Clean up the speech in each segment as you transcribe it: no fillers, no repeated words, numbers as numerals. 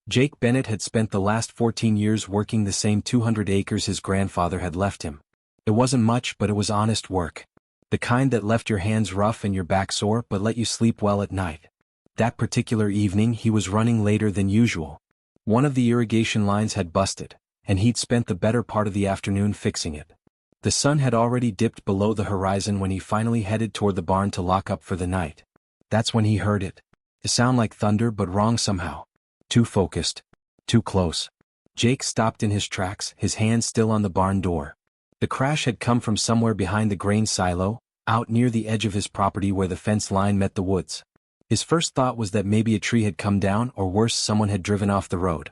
Jake Bennett had spent the last 14 years working the same 200 acres his grandfather had left him. It wasn't much, but it was honest work. The kind that left your hands rough and your back sore but let you sleep well at night. That particular evening he was running later than usual. One of the irrigation lines had busted, and he'd spent the better part of the afternoon fixing it. The sun had already dipped below the horizon when he finally headed toward the barn to lock up for the night. That's when he heard it. It sounded like thunder but wrong somehow. Too focused. Too close. Jake stopped in his tracks, his hand still on the barn door. The crash had come from somewhere behind the grain silo, out near the edge of his property where the fence line met the woods. His first thought was that maybe a tree had come down or worse, someone had driven off the road.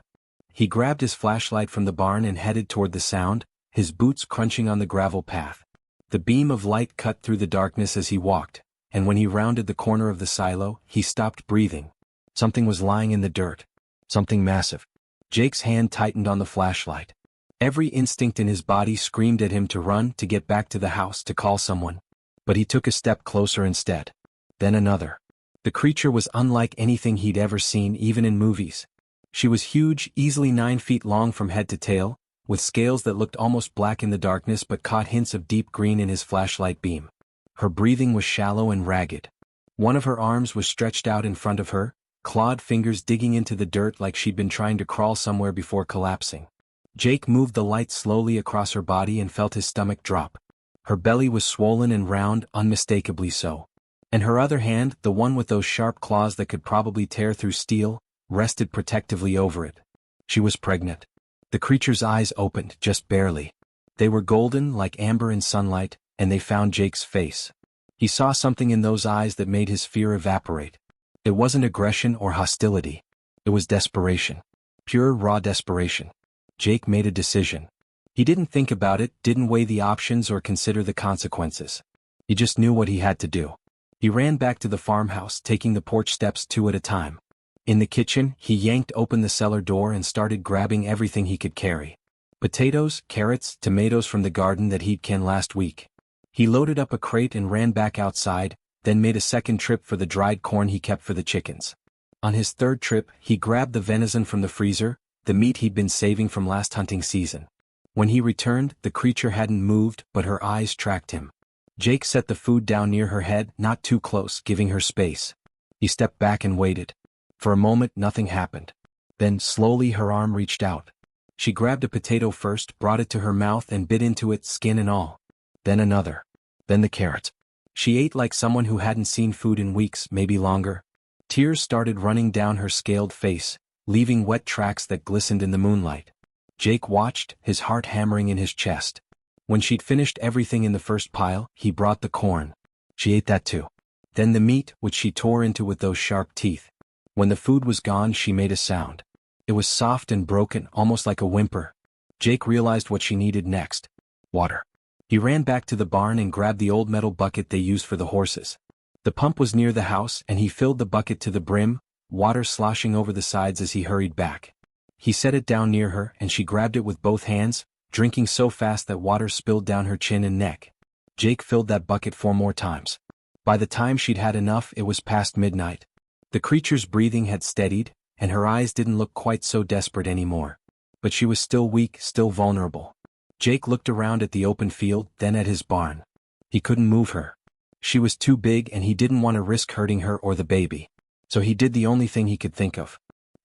He grabbed his flashlight from the barn and headed toward the sound, his boots crunching on the gravel path. The beam of light cut through the darkness as he walked, and when he rounded the corner of the silo, he stopped breathing. Something was lying in the dirt. Something massive. Jake's hand tightened on the flashlight. Every instinct in his body screamed at him to run, to get back to the house, to call someone. But he took a step closer instead. Then another. The creature was unlike anything he'd ever seen, even in movies. She was huge, easily 9 feet long from head to tail, with scales that looked almost black in the darkness but caught hints of deep green in his flashlight beam. Her breathing was shallow and ragged. One of her arms was stretched out in front of her, clawed fingers digging into the dirt like she'd been trying to crawl somewhere before collapsing. Jake moved the light slowly across her body and felt his stomach drop. Her belly was swollen and round, unmistakably so. And her other hand, the one with those sharp claws that could probably tear through steel, rested protectively over it. She was pregnant. The creature's eyes opened, just barely. They were golden, like amber in sunlight, and they found Jake's face. He saw something in those eyes that made his fear evaporate. It wasn't aggression or hostility. It was desperation. Pure, raw desperation. Jake made a decision. He didn't think about it, didn't weigh the options or consider the consequences. He just knew what he had to do. He ran back to the farmhouse, taking the porch steps 2 at a time. In the kitchen, he yanked open the cellar door and started grabbing everything he could carry. Potatoes, carrots, tomatoes from the garden that he'd canned last week. He loaded up a crate and ran back outside, then made a second trip for the dried corn he kept for the chickens. On his third trip, he grabbed the venison from the freezer, the meat he'd been saving from last hunting season. When he returned, the creature hadn't moved, but her eyes tracked him. Jake set the food down near her head, not too close, giving her space. He stepped back and waited. For a moment, nothing happened. Then, slowly, her arm reached out. She grabbed a potato first, brought it to her mouth and bit into it, skin and all. Then another. Then the carrot. She ate like someone who hadn't seen food in weeks, maybe longer. Tears started running down her scaled face, leaving wet tracks that glistened in the moonlight. Jake watched, his heart hammering in his chest. When she'd finished everything in the first pile, he brought the corn. She ate that too. Then the meat, which she tore into with those sharp teeth. When the food was gone, she made a sound. It was soft and broken, almost like a whimper. Jake realized what she needed next. Water. He ran back to the barn and grabbed the old metal bucket they used for the horses. The pump was near the house and he filled the bucket to the brim, water sloshing over the sides as he hurried back. He set it down near her and she grabbed it with both hands, drinking so fast that water spilled down her chin and neck. Jake filled that bucket 4 more times. By the time she'd had enough, it was past midnight. The creature's breathing had steadied, and her eyes didn't look quite so desperate anymore. But she was still weak, still vulnerable. Jake looked around at the open field, then at his barn. He couldn't move her. She was too big and he didn't want to risk hurting her or the baby. So he did the only thing he could think of.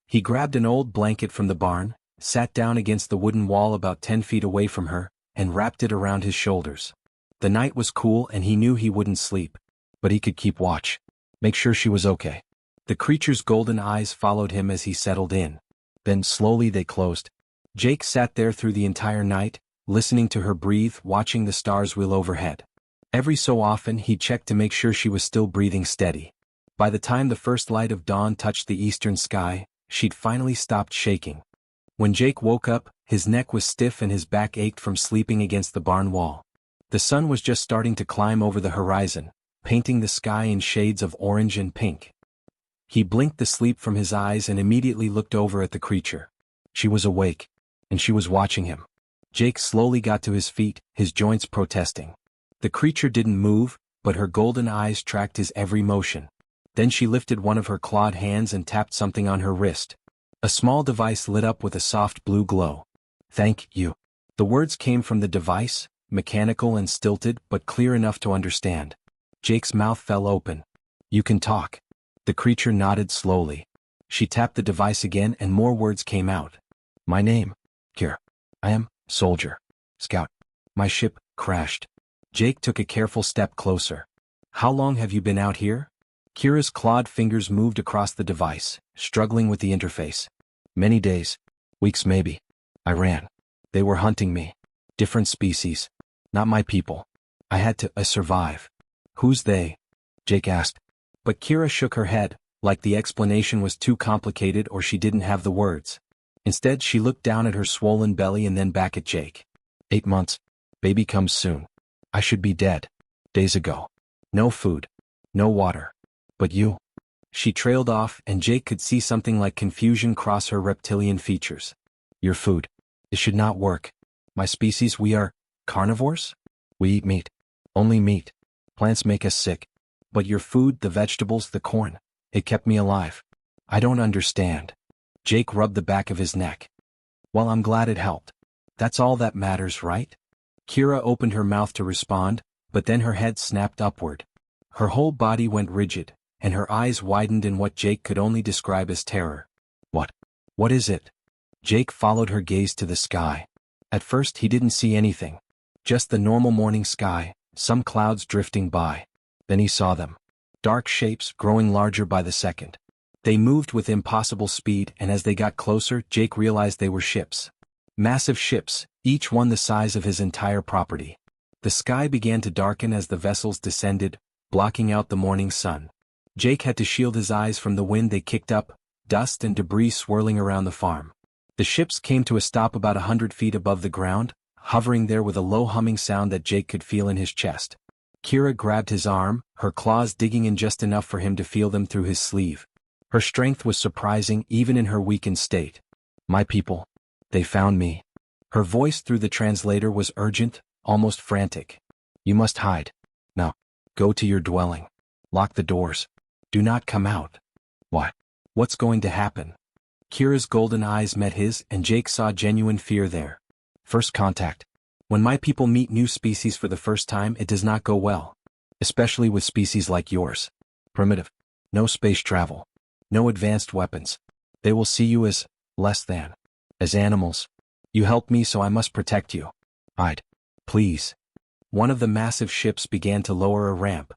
He grabbed an old blanket from the barn, sat down against the wooden wall about 10 feet away from her, and wrapped it around his shoulders. The night was cool and he knew he wouldn't sleep. But he could keep watch. Make sure she was okay. The creature's golden eyes followed him as he settled in. Then slowly they closed. Jake sat there through the entire night, listening to her breathe, watching the stars wheel overhead. Every so often he checked to make sure she was still breathing steady. By the time the first light of dawn touched the eastern sky, she'd finally stopped shaking. When Jake woke up, his neck was stiff and his back ached from sleeping against the barn wall. The sun was just starting to climb over the horizon, painting the sky in shades of orange and pink. He blinked the sleep from his eyes and immediately looked over at the creature. She was awake, and she was watching him. Jake slowly got to his feet, his joints protesting. The creature didn't move, but her golden eyes tracked his every motion. Then she lifted one of her clawed hands and tapped something on her wrist. A small device lit up with a soft blue glow. "Thank you." The words came from the device, mechanical and stilted but clear enough to understand. Jake's mouth fell open. "You can talk." The creature nodded slowly. She tapped the device again and more words came out. "My name, Kira. I am Soldier. Scout. My ship crashed." Jake took a careful step closer. "How long have you been out here?" Kira's clawed fingers moved across the device, struggling with the interface. "Many days. Weeks maybe. I ran. They were hunting me. Different species. Not my people. I had to survive." "Who's they?" Jake asked. But Kira shook her head, like the explanation was too complicated or she didn't have the words. Instead she looked down at her swollen belly and then back at Jake. 8 months. Baby comes soon. I should be dead. Days ago. No food. No water. But you." She trailed off and Jake could see something like confusion cross her reptilian features. "Your food. It should not work. My species, we are carnivores? We eat meat. Only meat. Plants make us sick. But your food, the vegetables, the corn, it kept me alive. I don't understand." Jake rubbed the back of his neck. "Well, I'm glad it helped. That's all that matters, right?" Kira opened her mouth to respond, but then her head snapped upward. Her whole body went rigid, and her eyes widened in what Jake could only describe as terror. What is it?" Jake followed her gaze to the sky. At first he didn't see anything. Just the normal morning sky, some clouds drifting by. Then he saw them. Dark shapes growing larger by the second. They moved with impossible speed and as they got closer Jake realized they were ships. Massive ships, each one the size of his entire property. The sky began to darken as the vessels descended, blocking out the morning sun. Jake had to shield his eyes from the wind they kicked up, dust and debris swirling around the farm. The ships came to a stop about 100 feet above the ground, hovering there with a low humming sound that Jake could feel in his chest. Kira grabbed his arm, her claws digging in just enough for him to feel them through his sleeve. Her strength was surprising even in her weakened state. "My people. They found me." Her voice through the translator was urgent, almost frantic. "You must hide. Now, go to your dwelling. Lock the doors. Do not come out." "What? What's going to happen?" Kira's golden eyes met his and Jake saw genuine fear there. "First contact. When my people meet new species for the first time it does not go well. Especially with species like yours. Primitive. No space travel. No advanced weapons. They will see you as less than. As animals. You helped me so I must protect you. Hide. Please." One of the massive ships began to lower a ramp.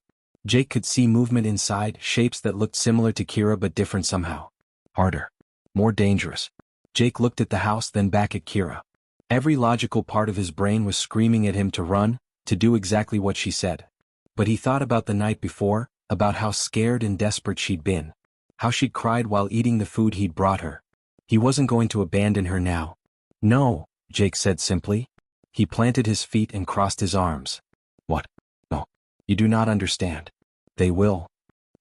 Jake could see movement inside, shapes that looked similar to Kira but different somehow. Harder. More dangerous. Jake looked at the house then back at Kira. Every logical part of his brain was screaming at him to run, to do exactly what she said. But he thought about the night before, about how scared and desperate she'd been. How she'd cried while eating the food he'd brought her. He wasn't going to abandon her now. "No," Jake said simply. He planted his feet and crossed his arms. "What? No. You do not understand. They will.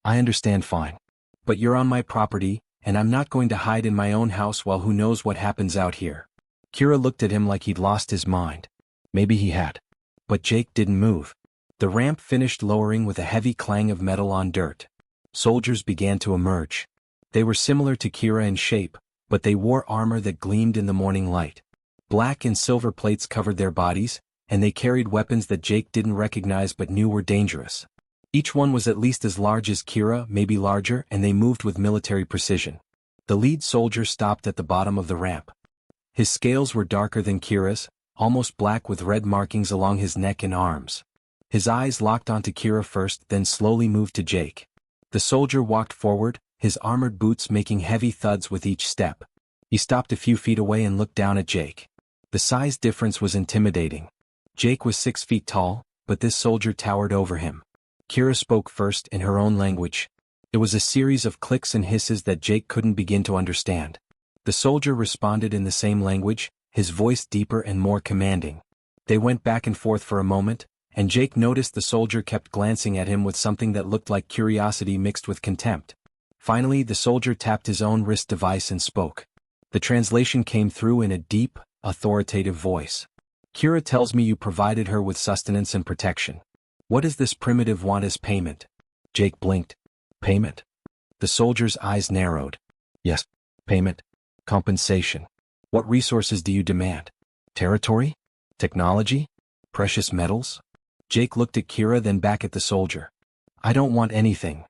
I understand fine. But you're on my property, and I'm not going to hide in my own house while who knows what happens out here." Kira looked at him like he'd lost his mind. Maybe he had. But Jake didn't move. The ramp finished lowering with a heavy clang of metal on dirt. Soldiers began to emerge. They were similar to Kira in shape, but they wore armor that gleamed in the morning light. Black and silver plates covered their bodies, and they carried weapons that Jake didn't recognize but knew were dangerous. Each one was at least as large as Kira, maybe larger, and they moved with military precision. The lead soldier stopped at the bottom of the ramp. His scales were darker than Kira's, almost black with red markings along his neck and arms. His eyes locked onto Kira first, then slowly moved to Jake. The soldier walked forward, his armored boots making heavy thuds with each step. He stopped a few feet away and looked down at Jake. The size difference was intimidating. Jake was 6 feet tall, but this soldier towered over him. Kira spoke first in her own language. It was a series of clicks and hisses that Jake couldn't begin to understand. The soldier responded in the same language, his voice deeper and more commanding. They went back and forth for a moment, and Jake noticed the soldier kept glancing at him with something that looked like curiosity mixed with contempt. Finally, the soldier tapped his own wrist device and spoke. The translation came through in a deep, authoritative voice. "Kira tells me you provided her with sustenance and protection. What does this primitive want as payment?" Jake blinked. "Payment?" The soldier's eyes narrowed. "Yes, payment. Compensation. What resources do you demand? Territory? Technology? Precious metals? Jake looked at Kira, then back at the soldier. I don't want anything.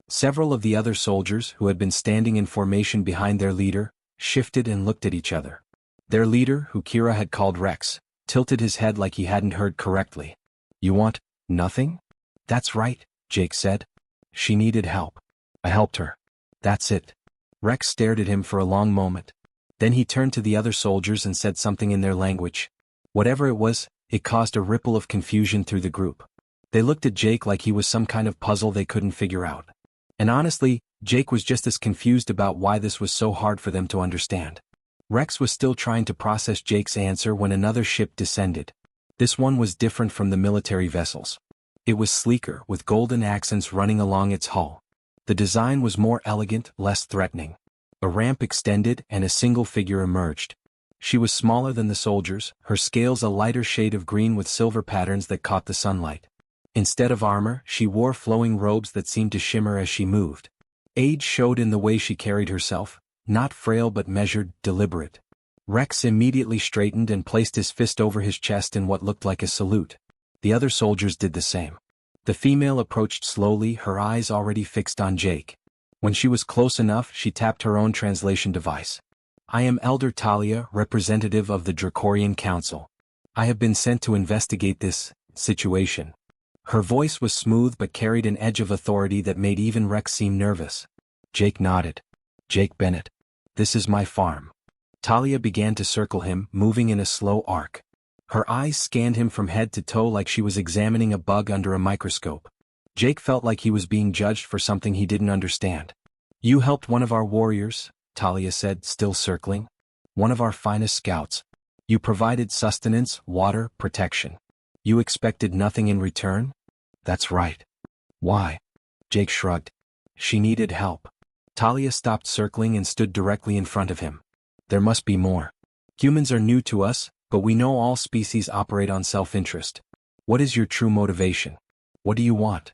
Several of the other soldiers, who had been standing in formation behind their leader, shifted and looked at each other. Their leader, who Kira had called Rex, tilted his head like he hadn't heard correctly. You want nothing? That's right, Jake said. She needed help. I helped her. That's it. Rex stared at him for a long moment. Then he turned to the other soldiers and said something in their language. Whatever it was, it caused a ripple of confusion through the group. They looked at Jake like he was some kind of puzzle they couldn't figure out. And honestly, Jake was just as confused about why this was so hard for them to understand. Rex was still trying to process Jake's answer when another ship descended. This one was different from the military vessels. It was sleeker, with golden accents running along its hull. The design was more elegant, less threatening. A ramp extended and a single figure emerged. She was smaller than the soldiers, her scales a lighter shade of green with silver patterns that caught the sunlight. Instead of armor, she wore flowing robes that seemed to shimmer as she moved. Age showed in the way she carried herself, not frail but measured, deliberate. Rex immediately straightened and placed his fist over his chest in what looked like a salute. The other soldiers did the same. The female approached slowly, her eyes already fixed on Jake. When she was close enough, she tapped her own translation device. I am Elder Talia, representative of the Dracorian Council. I have been sent to investigate this situation. Her voice was smooth but carried an edge of authority that made even Rex seem nervous. Jake nodded. Jake Bennett. This is my farm. Talia began to circle him, moving in a slow arc. Her eyes scanned him from head to toe like she was examining a bug under a microscope. Jake felt like he was being judged for something he didn't understand. You helped one of our warriors, Talia said, still circling. One of our finest scouts. You provided sustenance, water, protection. You expected nothing in return? That's right. Why? Jake shrugged. She needed help. Talia stopped circling and stood directly in front of him. There must be more. Humans are new to us, but we know all species operate on self-interest. What is your true motivation? What do you want?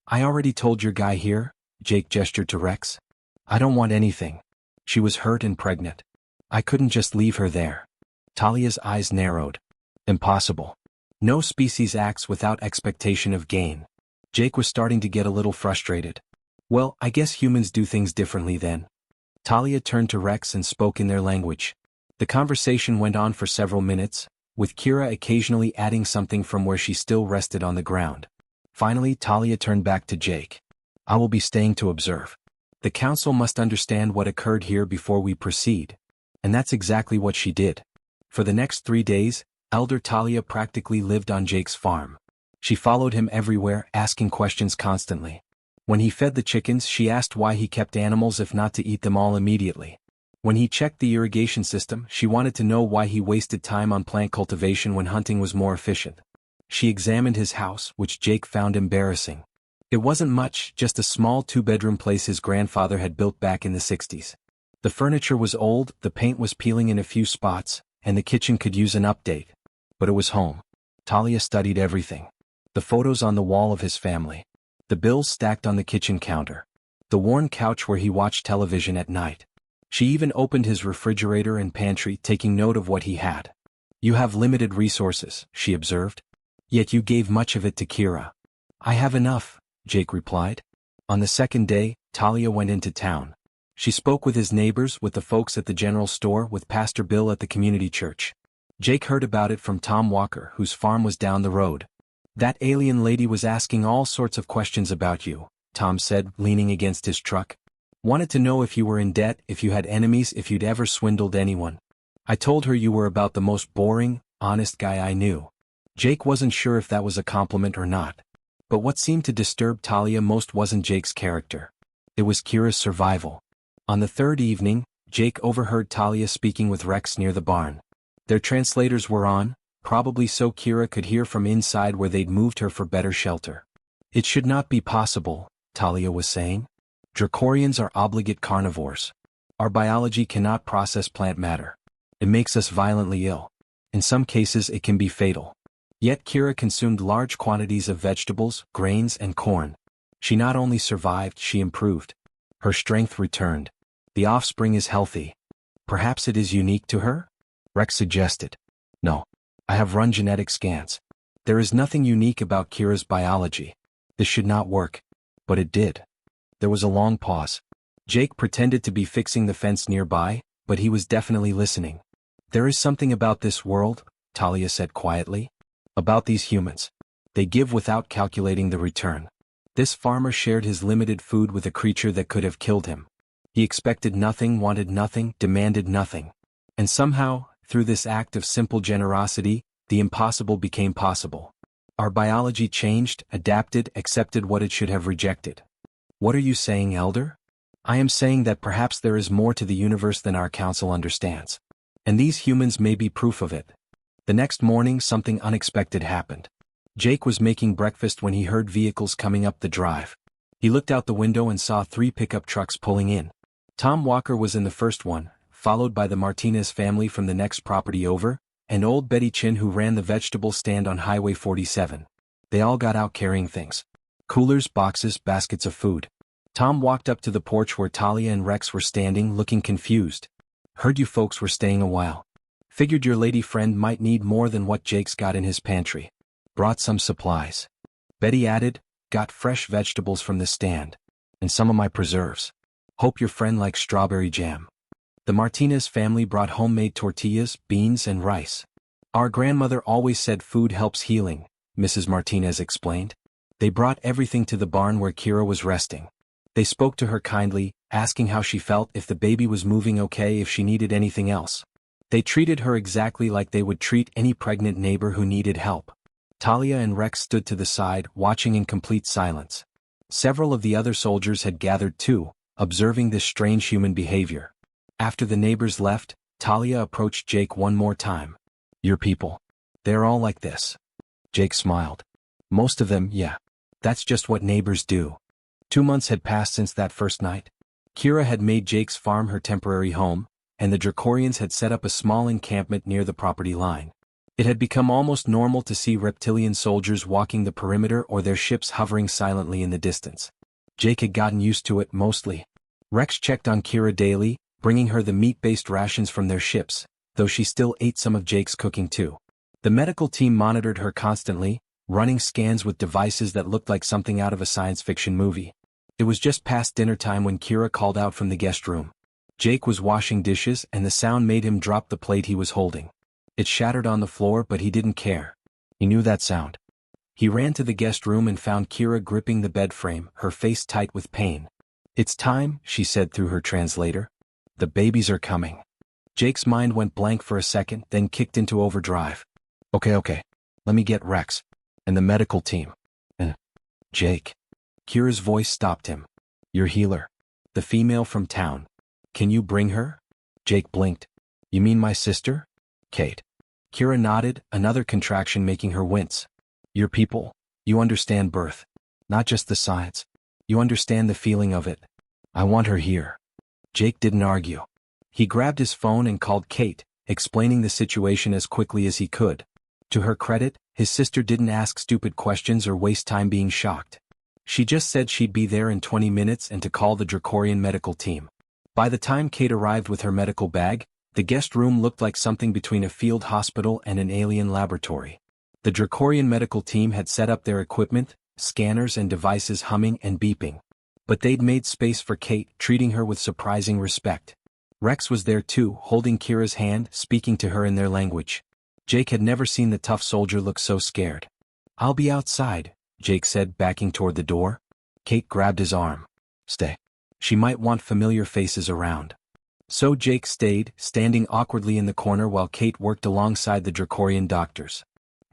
I already told your guy here, Jake gestured to Rex. I don't want anything. She was hurt and pregnant. I couldn't just leave her there. Talia's eyes narrowed. Impossible. No species acts without expectation of gain. Jake was starting to get a little frustrated. Well, I guess humans do things differently then. Talia turned to Rex and spoke in their language. The conversation went on for several minutes, with Kira occasionally adding something from where she still rested on the ground. Finally, Talia turned back to Jake. I will be staying to observe. The council must understand what occurred here before we proceed. And that's exactly what she did. For the next 3 days, Elder Talia practically lived on Jake's farm. She followed him everywhere, asking questions constantly. When he fed the chickens, she asked why he kept animals if not to eat them all immediately. When he checked the irrigation system, she wanted to know why he wasted time on plant cultivation when hunting was more efficient. She examined his house, which Jake found embarrassing. It wasn't much, just a small 2-bedroom place his grandfather had built back in the 60s. The furniture was old, the paint was peeling in a few spots, and the kitchen could use an update. But it was home. Talia studied everything. The photos on the wall of his family. The bills stacked on the kitchen counter. The worn couch where he watched television at night. She even opened his refrigerator and pantry, taking note of what he had. You have limited resources, she observed. Yet you gave much of it to Kira. I have enough, Jake replied. On the second day, Talia went into town. She spoke with his neighbors, with the folks at the general store, with Pastor Bill at the community church. Jake heard about it from Tom Walker, whose farm was down the road. That alien lady was asking all sorts of questions about you, Tom said, leaning against his truck. Wanted to know if you were in debt, if you had enemies, if you'd ever swindled anyone. I told her you were about the most boring, honest guy I knew. Jake wasn't sure if that was a compliment or not. But what seemed to disturb Talia most wasn't Jake's character. It was Kira's survival. On the third evening, Jake overheard Talia speaking with Rex near the barn. Their translators were on, probably so Kira could hear from inside where they'd moved her for better shelter. It should not be possible, Talia was saying. Dracorians are obligate carnivores. Our biology cannot process plant matter. It makes us violently ill. In some cases it can be fatal. Yet Kira consumed large quantities of vegetables, grains, and corn. She not only survived, she improved. Her strength returned. The offspring is healthy. Perhaps it is unique to her? Rex suggested. No. I have run genetic scans. There is nothing unique about Kira's biology. This should not work. But it did. There was a long pause. Jake pretended to be fixing the fence nearby, but he was definitely listening. There is something about this world, Talia said quietly. About these humans. They give without calculating the return. This farmer shared his limited food with a creature that could have killed him. He expected nothing, wanted nothing, demanded nothing. And somehow, through this act of simple generosity, the impossible became possible. Our biology changed, adapted, accepted what it should have rejected. What are you saying, Elder? I am saying that perhaps there is more to the universe than our council understands. And these humans may be proof of it. The next morning something unexpected happened. Jake was making breakfast when he heard vehicles coming up the drive. He looked out the window and saw 3 pickup trucks pulling in. Tom Walker was in the first one, followed by the Martinez family from the next property over, and old Betty Chin who ran the vegetable stand on Highway 47. They all got out carrying things. Coolers, boxes, baskets of food. Tom walked up to the porch where Talia and Rex were standing looking confused. Heard you folks were staying a while. Figured your lady friend might need more than what Jake's got in his pantry. Brought some supplies. Betty added, got fresh vegetables from the stand. And some of my preserves. Hope your friend likes strawberry jam. The Martinez family brought homemade tortillas, beans, and rice. Our grandmother always said food helps healing, Mrs. Martinez explained. They brought everything to the barn where Kira was resting. They spoke to her kindly, asking how she felt, if the baby was moving okay, if she needed anything else. They treated her exactly like they would treat any pregnant neighbor who needed help. Talia and Rex stood to the side, watching in complete silence. Several of the other soldiers had gathered too, observing this strange human behavior. After the neighbors left, Talia approached Jake one more time. Your people. They're all like this. Jake smiled. Most of them, yeah. That's just what neighbors do. 2 months had passed since that first night. Kira had made Jake's farm her temporary home, and the Dracorians had set up a small encampment near the property line. It had become almost normal to see reptilian soldiers walking the perimeter or their ships hovering silently in the distance. Jake had gotten used to it mostly. Rex checked on Kira daily, bringing her the meat-based rations from their ships, though she still ate some of Jake's cooking too. The medical team monitored her constantly, running scans with devices that looked like something out of a science fiction movie. It was just past dinner time when Kira called out from the guest room. Jake was washing dishes and the sound made him drop the plate he was holding. It shattered on the floor, but he didn't care. He knew that sound. He ran to the guest room and found Kira gripping the bed frame, her face tight with pain. It's time, she said through her translator. The babies are coming. Jake's mind went blank for a second, then kicked into overdrive. Okay. Let me get Rex. And the medical team. Jake. Kira's voice stopped him. Your healer. The female from town. Can you bring her? Jake blinked. You mean my sister? Kate. Kira nodded, another contraction making her wince. Your people. You understand birth. Not just the science. You understand the feeling of it. I want her here. Jake didn't argue. He grabbed his phone and called Kate, explaining the situation as quickly as he could. To her credit, his sister didn't ask stupid questions or waste time being shocked. She just said she'd be there in 20 minutes and to call the Dracorian medical team. By the time Kate arrived with her medical bag, the guest room looked like something between a field hospital and an alien laboratory. The Dracorian medical team had set up their equipment, scanners and devices humming and beeping. But they'd made space for Kate, treating her with surprising respect. Rex was there too, holding Kira's hand, speaking to her in their language. Jake had never seen the tough soldier look so scared. I'll be outside, Jake said, backing toward the door. Kate grabbed his arm. Stay. She might want familiar faces around. So Jake stayed, standing awkwardly in the corner while Kate worked alongside the Dracorian doctors.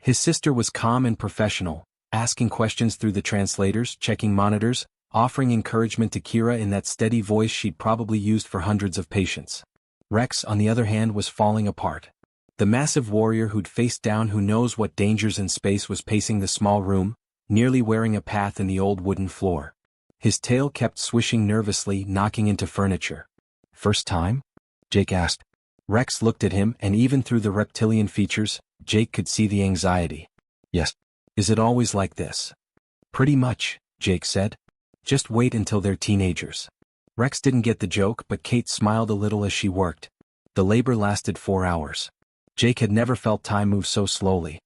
His sister was calm and professional, asking questions through the translators, checking monitors, offering encouragement to Kira in that steady voice she'd probably used for hundreds of patients. Rex, on the other hand, was falling apart. The massive warrior who'd faced down who knows what dangers in space was pacing the small room, nearly wearing a path in the old wooden floor. His tail kept swishing nervously, knocking into furniture. First time? Jake asked. Rex looked at him, and even through the reptilian features, Jake could see the anxiety. Yes. Is it always like this? Pretty much, Jake said. Just wait until they're teenagers. Rex didn't get the joke, but Kate smiled a little as she worked. The labor lasted 4 hours. Jake had never felt time move so slowly.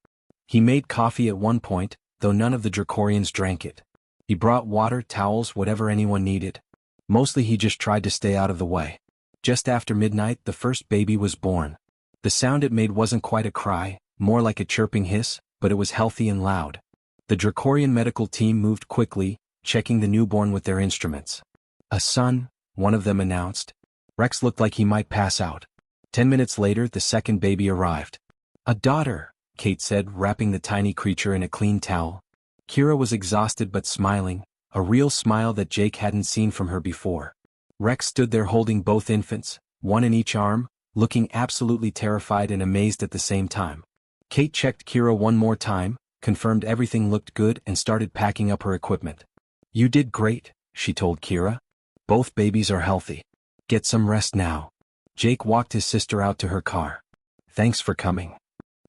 He made coffee at one point, though none of the Dracorians drank it. He brought water, towels, whatever anyone needed. Mostly he just tried to stay out of the way. Just after midnight, the first baby was born. The sound it made wasn't quite a cry, more like a chirping hiss, but it was healthy and loud. The Dracorian medical team moved quickly, checking the newborn with their instruments. A son, one of them announced. Rex looked like he might pass out. 10 minutes later, the second baby arrived. A daughter, Kate said, wrapping the tiny creature in a clean towel. Kira was exhausted but smiling, a real smile that Jake hadn't seen from her before. Rex stood there holding both infants, one in each arm, looking absolutely terrified and amazed at the same time. Kate checked Kira one more time, confirmed everything looked good and started packing up her equipment. "You did great," she told Kira. "Both babies are healthy. Get some rest now." Jake walked his sister out to her car. "Thanks for coming."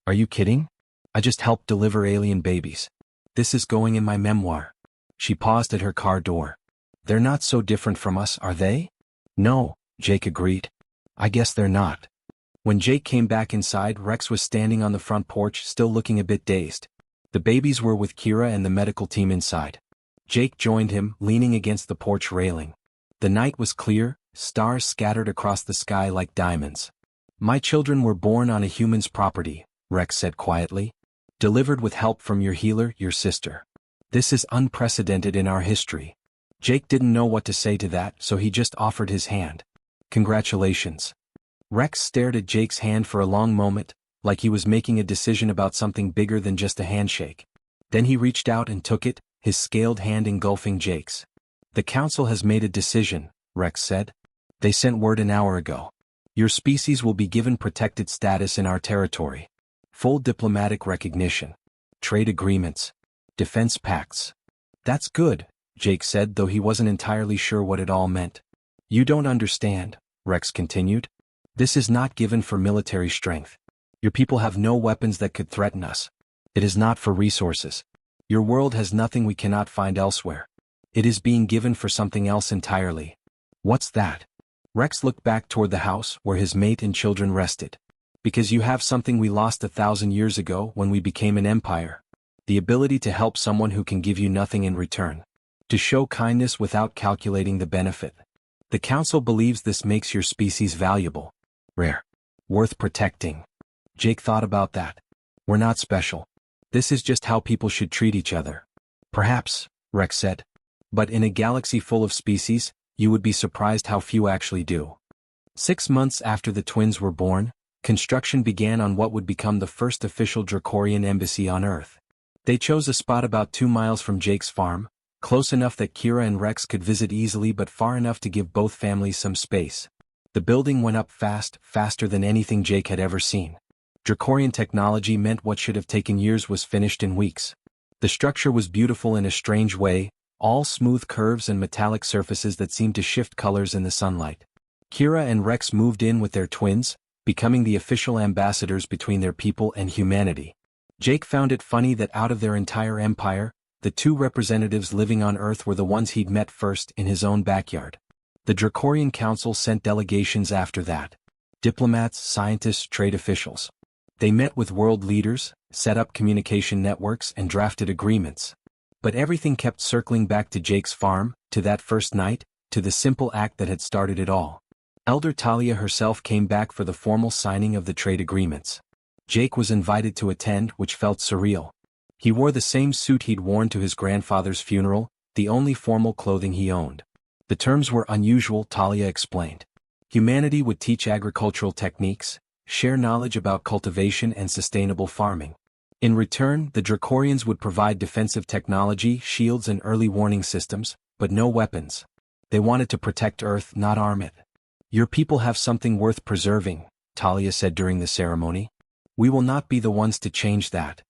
"Are you kidding? I just helped deliver alien babies. This is going in my memoir." She paused at her car door. "They're not so different from us, are they?" "No," Jake agreed. "I guess they're not." When Jake came back inside, Rex was standing on the front porch, still looking a bit dazed. The babies were with Kira and the medical team inside. Jake joined him, leaning against the porch railing. The night was clear, stars scattered across the sky like diamonds. "My children were born on a human's property," Rex said quietly. "Delivered with help from your healer, your sister. This is unprecedented in our history." Jake didn't know what to say to that, so he just offered his hand. "Congratulations." Rex stared at Jake's hand for a long moment, like he was making a decision about something bigger than just a handshake. Then he reached out and took it, his scaled hand engulfing Jake's. "The council has made a decision," Rex said. "They sent word an hour ago. Your species will be given protected status in our territory. Full diplomatic recognition. Trade agreements. Defense pacts." "That's good," Jake said, though he wasn't entirely sure what it all meant. "You don't understand," Rex continued. "This is not given for military strength. Your people have no weapons that could threaten us. It is not for resources. Your world has nothing we cannot find elsewhere. It is being given for something else entirely." "What's that?" Rex looked back toward the house where his mate and children rested. "Because you have something we lost 1,000 years ago when we became an empire. The ability to help someone who can give you nothing in return. To show kindness without calculating the benefit. The council believes this makes your species valuable. Rare. Worth protecting." Jake thought about that. "We're not special. This is just how people should treat each other." "Perhaps," Rex said. "But in a galaxy full of species, you would be surprised how few actually do." 6 months after the twins were born, construction began on what would become the first official Dracorian embassy on Earth. They chose a spot about 2 miles from Jake's farm, close enough that Kira and Rex could visit easily but far enough to give both families some space. The building went up fast, faster than anything Jake had ever seen. Dracorian technology meant what should have taken years was finished in weeks. The structure was beautiful in a strange way, all smooth curves and metallic surfaces that seemed to shift colors in the sunlight. Kira and Rex moved in with their twins, becoming the official ambassadors between their people and humanity. Jake found it funny that out of their entire empire, the 2 representatives living on Earth were the ones he'd met first in his own backyard. The Dracorian Council sent delegations after that. Diplomats, scientists, trade officials. They met with world leaders, set up communication networks and drafted agreements. But everything kept circling back to Jake's farm, to that first night, to the simple act that had started it all. Elder Talia herself came back for the formal signing of the trade agreements. Jake was invited to attend, which felt surreal. He wore the same suit he'd worn to his grandfather's funeral, the only formal clothing he owned. The terms were unusual, Talia explained. Humanity would teach agricultural techniques, share knowledge about cultivation and sustainable farming. In return, the Dracorians would provide defensive technology, shields and early warning systems, but no weapons. They wanted to protect Earth, not arm it. "Your people have something worth preserving," Talia said during the ceremony. "We will not be the ones to change that."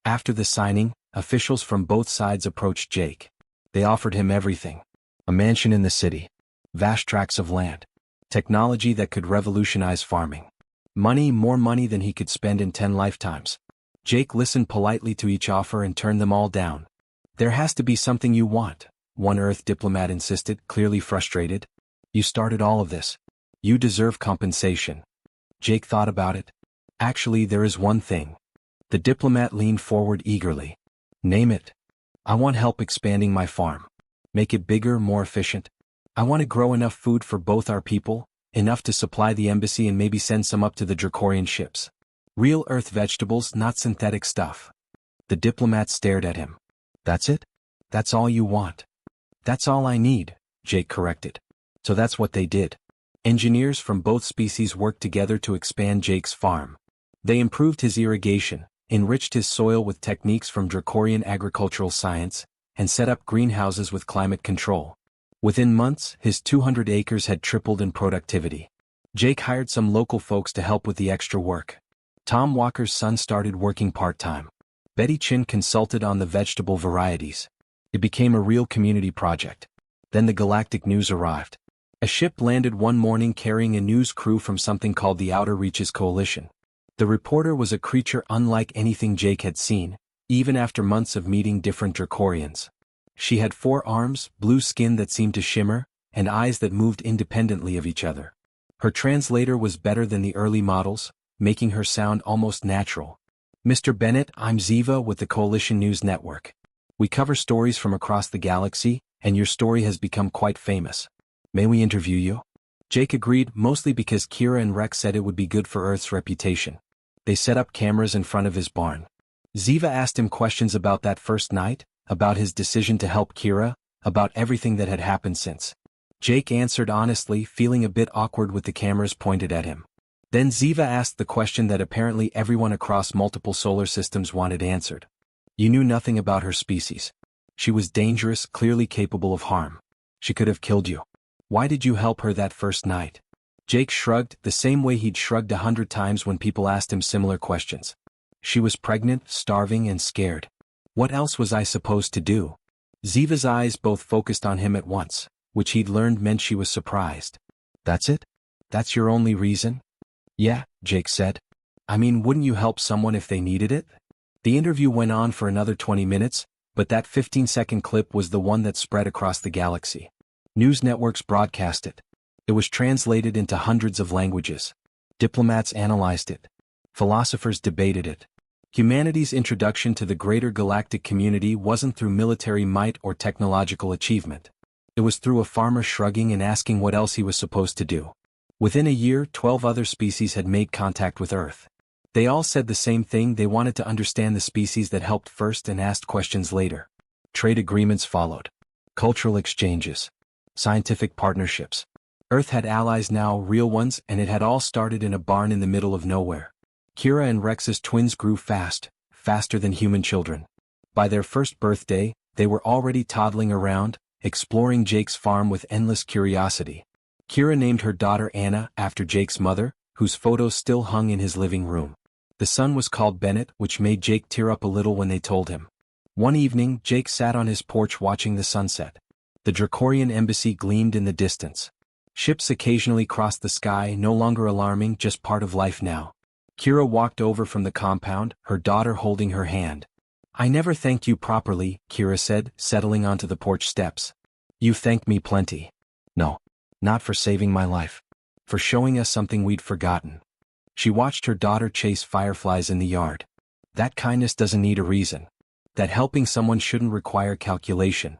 After the signing, officials from both sides approached Jake. They offered him everything. A mansion in the city. Vast tracts of land. Technology that could revolutionize farming. Money, more money than he could spend in 10 lifetimes. Jake listened politely to each offer and turned them all down. "There has to be something you want," one Earth diplomat insisted, clearly frustrated. "You started all of this. You deserve compensation." Jake thought about it. Actually, there is one thing. The diplomat leaned forward eagerly. Name it. I want help expanding my farm. Make it bigger, more efficient. I want to grow enough food for both our people, enough to supply the embassy and maybe send some up to the Dracorian ships. Real Earth vegetables, not synthetic stuff. The diplomat stared at him. That's it? That's all you want? That's all I need, Jake corrected. So that's what they did. Engineers from both species worked together to expand Jake's farm. They improved his irrigation, enriched his soil with techniques from Dracorian agricultural science, and set up greenhouses with climate control. Within months, his 200 acres had tripled in productivity. Jake hired some local folks to help with the extra work. Tom Walker's son started working part-time. Betty Chin consulted on the vegetable varieties. It became a real community project. Then the Galactic news arrived. A ship landed one morning carrying a news crew from something called the Outer Reaches Coalition. The reporter was a creature unlike anything Jake had seen, even after months of meeting different Dracorians. She had 4 arms, blue skin that seemed to shimmer, and eyes that moved independently of each other. Her translator was better than the early models, making her sound almost natural. Mr. Bennett, I'm Ziva with the Coalition News Network. We cover stories from across the galaxy, and your story has become quite famous. May we interview you? Jake agreed, mostly because Kira and Rex said it would be good for Earth's reputation. They set up cameras in front of his barn. Ziva asked him questions about that first night, about his decision to help Kira, about everything that had happened since. Jake answered honestly, feeling a bit awkward with the cameras pointed at him. Then Ziva asked the question that apparently everyone across multiple solar systems wanted answered. You knew nothing about her species. She was dangerous, clearly capable of harm. She could have killed you. Why did you help her that first night? Jake shrugged, the same way he'd shrugged 100 times when people asked him similar questions. She was pregnant, starving, and scared. What else was I supposed to do? Ziva's eyes both focused on him at once, which he'd learned meant she was surprised. That's it? That's your only reason? Yeah, Jake said. I mean, wouldn't you help someone if they needed it? The interview went on for another 20 minutes, but that 15-second clip was the one that spread across the galaxy. News networks broadcast it. It was translated into hundreds of languages. Diplomats analyzed it. Philosophers debated it. Humanity's introduction to the greater galactic community wasn't through military might or technological achievement. It was through a farmer shrugging and asking what else he was supposed to do. Within a year, 12 other species had made contact with Earth. They all said the same thing: they wanted to understand the species that helped first and asked questions later. Trade agreements followed. Cultural exchanges. Scientific partnerships. Earth had allies now, real ones, and it had all started in a barn in the middle of nowhere. Kira and Rex's twins grew fast, faster than human children. By their first birthday, they were already toddling around, exploring Jake's farm with endless curiosity. Kira named her daughter Anna after Jake's mother, whose photos still hung in his living room. The son was called Bennett, which made Jake tear up a little when they told him. One evening, Jake sat on his porch watching the sunset. The Dracorian embassy gleamed in the distance. Ships occasionally crossed the sky, no longer alarming, just part of life now. Kira walked over from the compound, her daughter holding her hand. I never thanked you properly, Kira said, settling onto the porch steps. You thanked me plenty. No, not for saving my life. For showing us something we'd forgotten. She watched her daughter chase fireflies in the yard. That kindness doesn't need a reason. That helping someone shouldn't require calculation.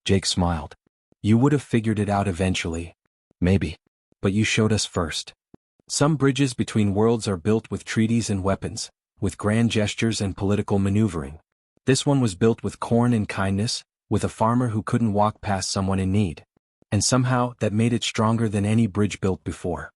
Jake smiled. You would have figured it out eventually. Maybe. But you showed us first. Some bridges between worlds are built with treaties and weapons, with grand gestures and political maneuvering. This one was built with corn and kindness, with a farmer who couldn't walk past someone in need. And somehow, that made it stronger than any bridge built before.